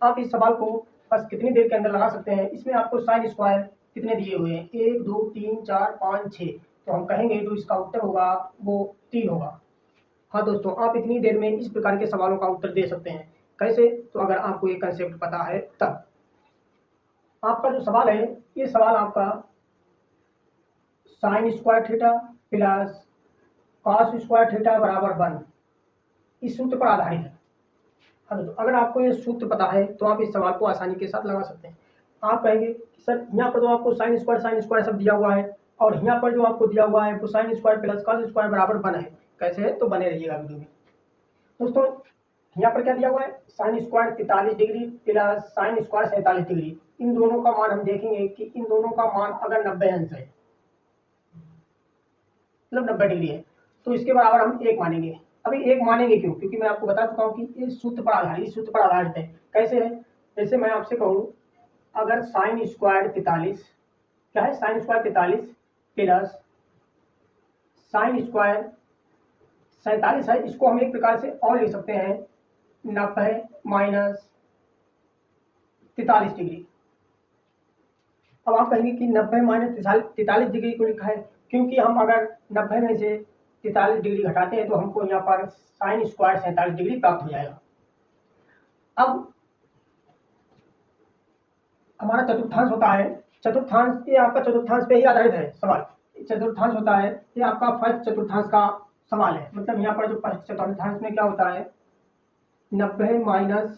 आप इस सवाल को बस कितनी देर के अंदर लगा सकते हैं। इसमें आपको साइन स्क्वायर कितने दिए हुए हैं, 1 2 3 4 5 6, तो हम कहेंगे जो इसका उत्तर होगा वो 3 होगा। हाँ दोस्तों, आप इतनी देर में इस प्रकार के सवालों का उत्तर दे सकते हैं। कैसे? तो अगर आपको ये कंसेप्ट पता है तब। आपका जो सवाल है, ये सवाल आपका sine square theta plus cos square theta बराबर 1 इस सूत्र पर आधारित है। हाँ दोस्तों, अगर आपको ये सूत्र पता है तो आप इस सवाल को आसानी के साथ लगा सकते हैं। आप कहेंगे कि सर यहाँ पर तो आपको साइन स्क्वायर सब दिया हुआ है और यहाँ पर जो आपको दिया हुआ है वो sine square plus cos square बराबर 1 है, कैसे है? तो बने रहिएगा वीडियो में। दोस्तों यहाँ पर क्या दिया हुआ है, sine square 43 degree plus sine square 47 degree. इन दोनों का मान हम देखेंगे कि इन दोनों का मान अगर 90 अंश है, मतलब 90 डिग्री है, तो इसके बराबर हम 1 मानेंगे। अभी 1 मानेंगे क्यों? क्योंकि मैं आपको बता चुका हूँ कि इस सूत्र पर आधारित है। कैसे है? जैसे मैं आपसे कहूँ, अगर साइन स्क्वायर 43 क्या है, sine square 43 plus sine square 47 है, इसको हम एक प्रकार से और लिख सकते हैं 90 माइनस 43 डिग्री। अब आप कहेंगे कि 90 माइनस 43 डिग्री को लिखा है क्योंकि हम अगर 90 में से 43 डिग्री घटाते हैं तो हमको यहाँ पर साइन स्क्वायर 47 डिग्री प्राप्त हो जाएगा। अब हमारा चतुर्थांश होता है, चतुर्थांश ये आपका चतुर्थांश पे ही आधारित है सवाल। चतुर्थांश होता है, ये आपका फर्स्ट चतुर्थांश का सवाल है। मतलब यहाँ पर जो फर्स्ट चतुर्थांश में क्या होता है, 90 माइनस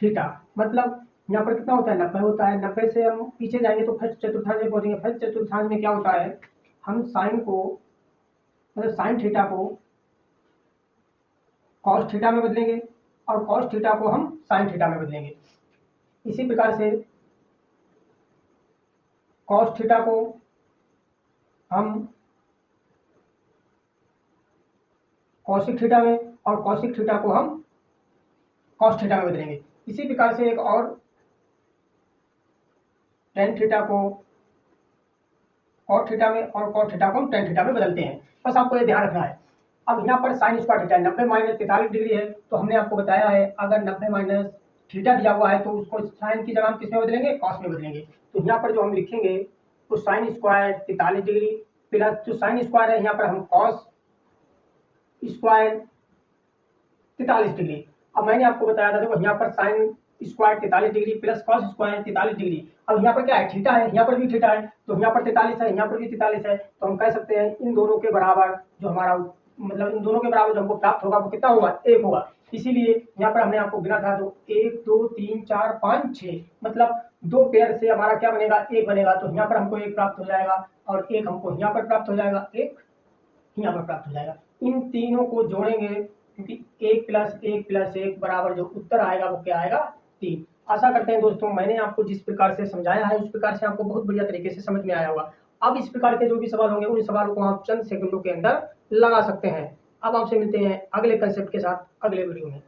थीटा, मतलब यहाँ पर कितना होता है, 90 होता है। 90 से हम पीछे जाएंगे तो फर्स्ट चतुर्थांश में पहुंचेंगे। फर्स्ट चतुर्थांश में क्या होता है, हम साइन को, मतलब साइन थीटा को कॉस थीटा में बदलेंगे और कॉस थीटा को हम साइन थीटा में बदलेंगे। इसी प्रकार से कॉस थीटा को हम कॉसिक थीटा में और कॉसिक थीटा को हम कॉस थीटा में बदलेंगे। इसी प्रकार से एक और टेन थीटा को कॉट थीटा में और कॉट थीटा को हम टेन थीटा में बदलते हैं। बस आपको ये ध्यान रखना है। अब यहाँ पर sine square theta 90 minus 43 degree है, तो हमने आपको बताया है अगर 90 माइनस थीटा दिया हुआ है तो उसको साइन की जगह हम किस में बदलेंगे, कॉस में बदलेंगे। तो यहाँ पर जो हम लिखेंगे तो साइन स्क्वायर 43 डिग्री प्लस जो साइन स्क्वायर है यहाँ पर हम कॉस स्क्वायर 43 डिग्री। अब मैंने आपको बताया था देखो यहाँ पर sign square 43 degree plus cos square 43 degree. अब यहाँ पर क्या है, थीटा है, यहाँ पर भी थीटा है, तो यहाँ पर 43 है, यहाँ पर भी 43 है, तो हम कह सकते हैं इन दोनों के बराबर जो हमारा, मतलब इन दोनों के बराबर जो हमको प्राप्त होगा वो कितना होगा, 1 होगा। इसीलिए यहाँ पर हमने आपको गिना था तो 1 2 3 4 5 6, मतलब 2 पेयर से हमारा क्या बनेगा, 1 बनेगा। तो यहाँ पर हमको 1 प्राप्त हो जाएगा और 1 हमको यहाँ पर प्राप्त हो जाएगा, 1 यहाँ पर प्राप्त हो जाएगा। इन तीनों को जोड़ेंगे क्योंकि 1 प्लस 1 बराबर जो उत्तर आएगा वो क्या आएगा, 3। आशा करते हैं दोस्तों मैंने आपको जिस प्रकार से समझाया है उस प्रकार से आपको बहुत बढ़िया तरीके से समझ में आया होगा। अब इस प्रकार के जो भी सवाल होंगे उन सवालों को आप चंद सेकंडों के अंदर लगा सकते हैं। अब आपसे मिलते हैं अगले कंसेप्ट के साथ अगले वीडियो में।